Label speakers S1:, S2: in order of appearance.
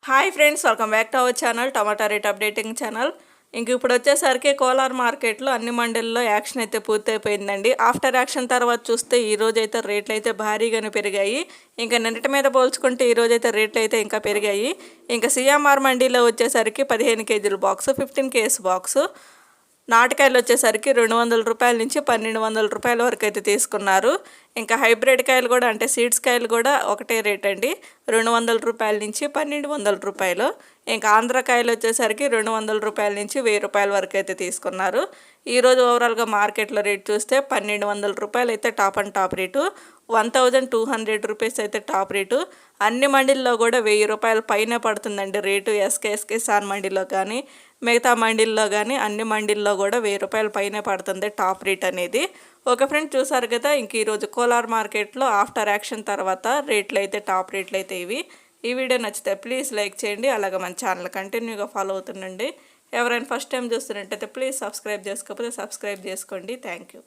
S1: Hi friends, welcome back to our channel tomato rate updating channel. ఇప్పుడు వచ్చేసరికి కోలార్ మార్కెట్లో అన్ని మండీల్లో యాక్షన్ అయితే పూర్తయిపోయిందండి. ఆఫ్టర్ యాక్షన్ తర్వాత చూస్తే ఈ రోజు అయితే రేట్లు అయితే భారీగానే పెరిగాయి. నిన్నటి మీద పోల్చుకుంటే ఈ రోజు అయితే రేట్లు అయితే ఇంకా పెరిగాయి. సిఎంఆర్ మండీలో వచ్చేసరికి 15 కేజీల బాక్సు, 15 కేజీ బాక్సు నాటుకాయలు వచ్చేసరికి 200 రూపాయల నుంచి 1200 రూపాయల వరకు అయితే తీసుకున్నారు. హైబ్రిడ్ కాయలు కూడా అంటే సీడ్స్ కాయలు కూడా ఒకటే రేట్ అండి, 200 రూపాయల నుంచి 1200 రూపాయలు. ఆంధ్రకాయలు వచ్చేసరికి 200 రూపాయల నుంచి 1000 రూపాయల వరకు అయితే తీసుకున్నారు. ఈరోజు ఓవరాల్గా మార్కెట్లో రేట్ చూస్తే 1200 రూపాయలు అయితే top and top rate, 1200 rupees అయితే టాప్ రేటు. అన్ని మండీల్లో కూడా 1000 రూపాయల పైన పడుతుందండి రేటు. ఎస్కే సార్ మండీలో కానీ మిగతా మండీల్లో కానీ అన్ని మండీల్లో కూడా 1000 రూపాయల పైన పడుతుంది టాప్ రేట్ అనేది. ఓకే ఫ్రెండ్స్, చూసారు కదా. ఈరోజు కోలార్ మార్కెట్లో ఆఫ్టర్ యాక్షన్ తర్వాత రేట్లు అయితే టాప్ రేట్లు అయితే ఇవి. ఈ వీడియో నచ్చితే ప్లీజ్ లైక్ చేయండి, అలాగే మన ఛానల్ కంటిన్యూగా ఫాలో అవుతుండండి. ఎవరైనా ఫస్ట్ టైం చూస్తున్నట్టయితే ప్లీజ్ సబ్స్క్రైబ్ చేసుకోకపోతే సబ్స్క్రైబ్ చేసుకోండి. Thank you.